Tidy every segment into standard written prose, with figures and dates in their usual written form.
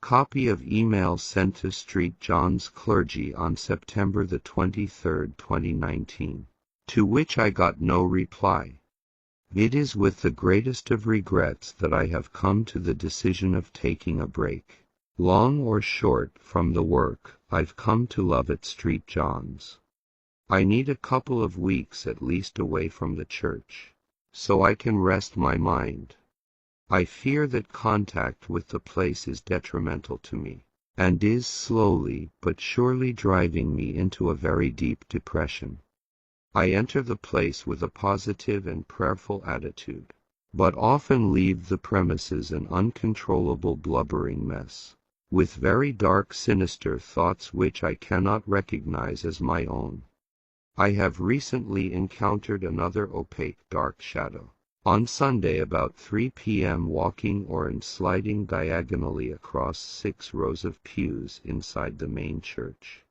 Copy of email sent to St. John's Clergy on September the 23rd, 2019, to which I got no reply. It is with the greatest of regrets that I have come to the decision of taking a break, long or short, from the work I've come to love at St. John's. I need a couple of weeks at least away from the church, so I can rest my mind. I fear that contact with the place is detrimental to me, and is slowly but surely driving me into a very deep depression. I enter the place with a positive and prayerful attitude, but often leave the premises an uncontrollable blubbering mess, with very dark sinister thoughts which I cannot recognize as my own. I have recently encountered another opaque dark shadow, on Sunday about 3 p.m. walking or sliding diagonally across 6 rows of pews inside the main church.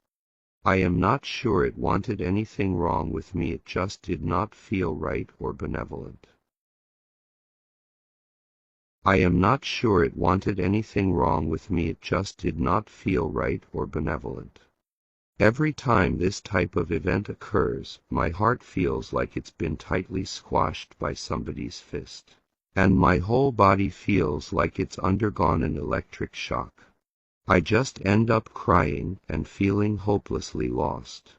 I am not sure it wanted anything wrong with me, it just did not feel right or benevolent. I am not sure it wanted anything wrong with me, it just did not feel right or benevolent. Every time this type of event occurs, my heart feels like it's been tightly squashed by somebody's fist, and my whole body feels like it's undergone an electric shock. I just end up crying and feeling hopelessly lost.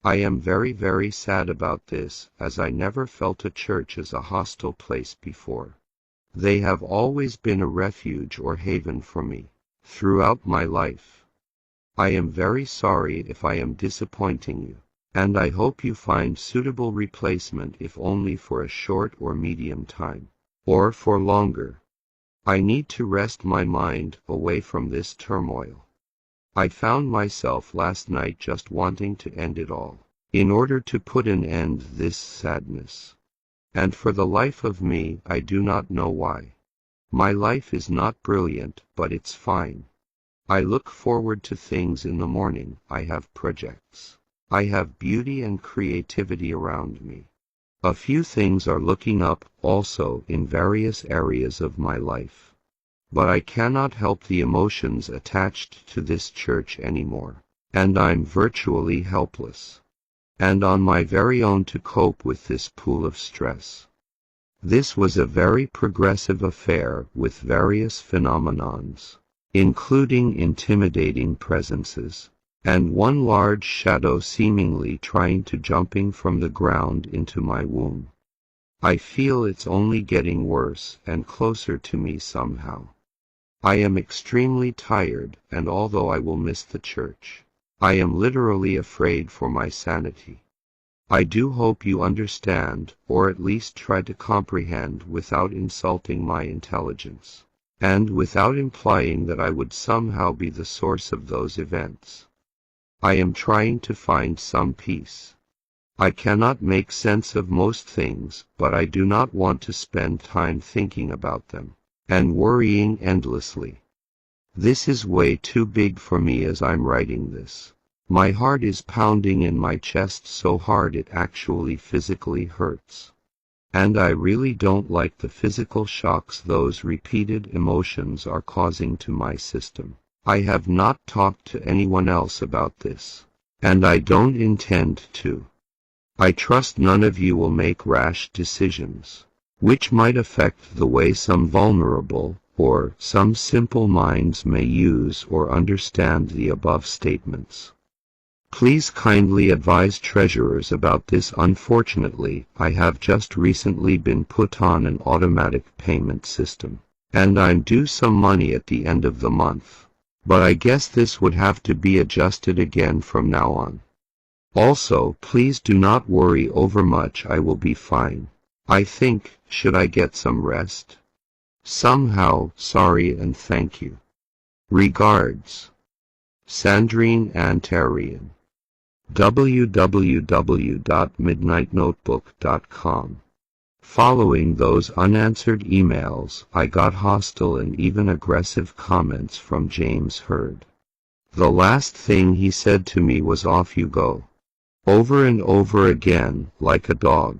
I am very, very sad about this, as I never felt a church as a hostile place before. They have always been a refuge or haven for me, throughout my life. I am very sorry if I am disappointing you, and I hope you find suitable replacement, if only for a short or medium time, or for longer. I need to rest my mind away from this turmoil. I found myself last night just wanting to end it all, in order to put an end to this sadness. And for the life of me, I do not know why. My life is not brilliant, but it's fine. I look forward to things in the morning, I have projects. I have beauty and creativity around me. A few things are looking up also in various areas of my life. But I cannot help the emotions attached to this church anymore, and I'm virtually helpless, and on my very own to cope with this pool of stress. This was a very progressive affair with various phenomenons, including intimidating presences, and one large shadow seemingly trying to jumping from the ground into my womb. I feel it's only getting worse and closer to me somehow. I am extremely tired, and although I will miss the church, I am literally afraid for my sanity. I do hope you understand, or at least try to comprehend without insulting my intelligence, and without implying that I would somehow be the source of those events. I am trying to find some peace. I cannot make sense of most things, but I do not want to spend time thinking about them, and worrying endlessly. This is way too big for me as I'm writing this. My heart is pounding in my chest so hard it actually physically hurts. And I really don't like the physical shocks those repeated emotions are causing to my system. I have not talked to anyone else about this, and I don't intend to. I trust none of you will make rash decisions, which might affect the way some vulnerable, or some simple minds may use or understand the above statements. Please kindly advise treasurers about this. Unfortunately, I have just recently been put on an automatic payment system, and I'm due some money at the end of the month, but I guess this would have to be adjusted again from now on. Also, please do not worry overmuch, I will be fine. I think, should I get some rest? Somehow, sorry and thank you. Regards, Sandrine Antarian. www.midnightnotebook.com. Following those unanswered emails, I got hostile and even aggressive comments from James Hurd. The last thing he said to me was, "Off you go," over and over again, like a dog.